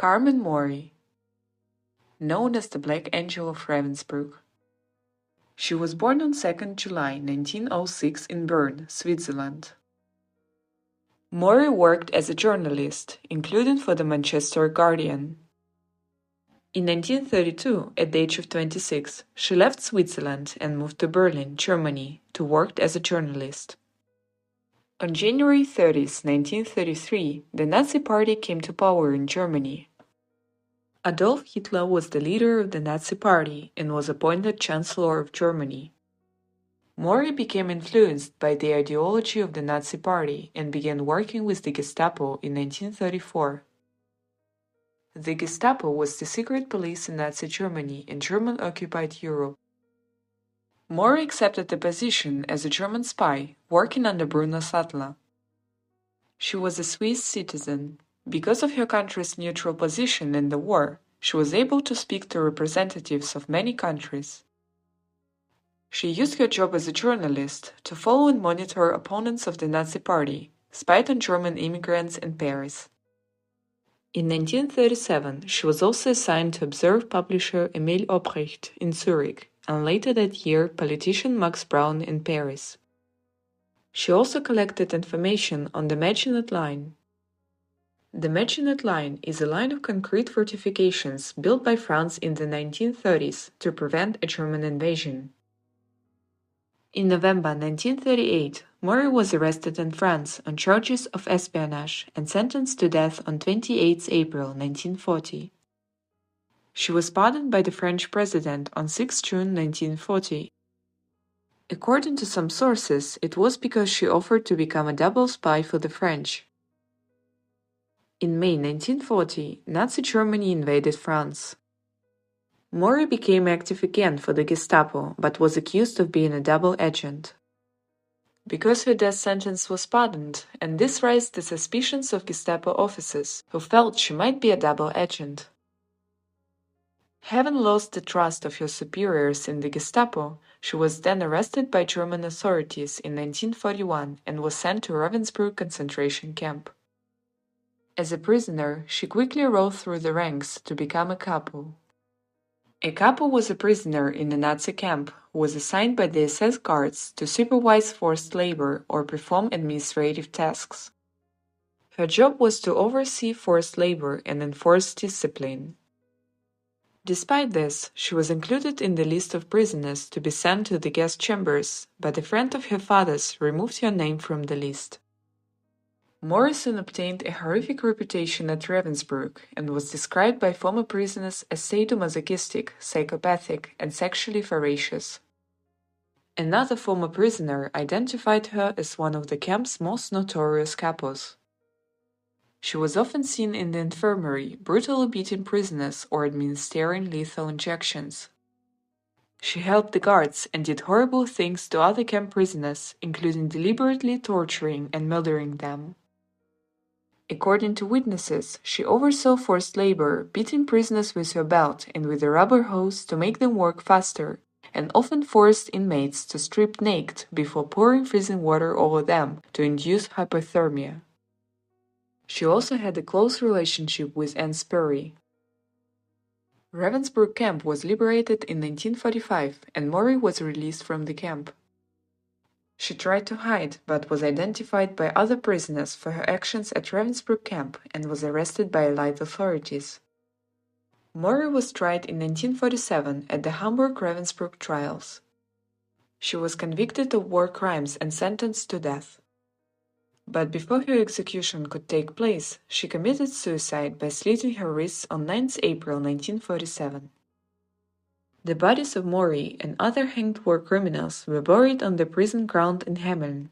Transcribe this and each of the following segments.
Carmen Mory, known as the Black Angel of Ravensbrück. She was born on 2nd July 1906 in Bern, Switzerland. Mory worked as a journalist, including for the Manchester Guardian. In 1932, at the age of 26, she left Switzerland and moved to Berlin, Germany, to work as a journalist. On January 30, 1933, the Nazi Party came to power in Germany. Adolf Hitler was the leader of the Nazi Party and was appointed Chancellor of Germany. Mory became influenced by the ideology of the Nazi Party and began working with the Gestapo in 1934. The Gestapo was the secret police in Nazi Germany and German-occupied Europe. Mory accepted the position as a German spy, working under BrunoSattler. She was a Swiss citizen. Because of her country's neutral position in the war, she was able to speak to representatives of many countries. She used her job as a journalist to follow and monitor opponents of the Nazi Party, spied on German immigrants in Paris. In 1937, she was also assigned to observe publisher Emil Oprecht in Zurich, and later that year politician Max Braun in Paris. She also collected information on the Maginot Line. The Maginot Line is a line of concrete fortifications built by France in the 1930s to prevent a German invasion. In November 1938, Mory was arrested in France on charges of espionage and sentenced to death on 28 April 1940. She was pardoned by the French president on 6 June 1940. According to some sources, it was because she offered to become a double spy for the French. In May 1940, Nazi Germany invaded France. Mory became active again for the Gestapo, but was accused of being a double agent. Because her death sentence was pardoned, and this raised the suspicions of Gestapo officers, who felt she might be a double agent. Having lost the trust of her superiors in the Gestapo, she was then arrested by German authorities in 1941 and was sent to Ravensbrück concentration camp. As a prisoner, she quickly rose through the ranks to become a kapo. A kapo was a prisoner in a Nazi camp who was assigned by the SS guards to supervise forced labor or perform administrative tasks. Her job was to oversee forced labor and enforce discipline. Despite this, she was included in the list of prisoners to be sent to the gas chambers, but a friend of her father's removed her name from the list. Mory soon obtained a horrific reputation at Ravensbrück and was described by former prisoners as sadomasochistic, psychopathic, and sexually voracious. Another former prisoner identified her as one of the camp's most notorious kapos. She was often seen in the infirmary, brutally beating prisoners or administering lethal injections. She helped the guards and did horrible things to other camp prisoners, including deliberately torturing and murdering them. According to witnesses, she oversaw forced labor, beating prisoners with her belt and with a rubber hose to make them work faster, and often forced inmates to strip naked before pouring freezing water over them to induce hypothermia. She also had a close relationship with Anne Spurry. Ravensbrück camp was liberated in 1945 and Mory was released from the camp. She tried to hide but was identified by other prisoners for her actions at Ravensbrück camp and was arrested by Allied authorities. Mory was tried in 1947 at the Hamburg Ravensbruck trials. She was convicted of war crimes and sentenced to death. But before her execution could take place, she committed suicide by slitting her wrists on 9 April 1947. The bodies of Mory and other hanged war criminals were buried on the prison ground in Hameln,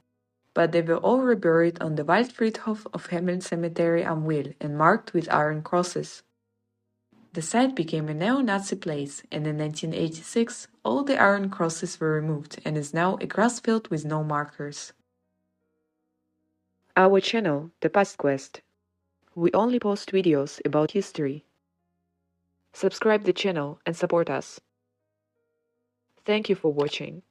but they were all reburied on the Waldfriedhof of Hameln Cemetery am Wil and marked with iron crosses. The site became a neo-Nazi place, and in 1986 all the iron crosses were removed and is now a grass field with no markers. Our channel, ThePastQuest. We only post videos about history. Subscribe the channel and support us. Thank you for watching.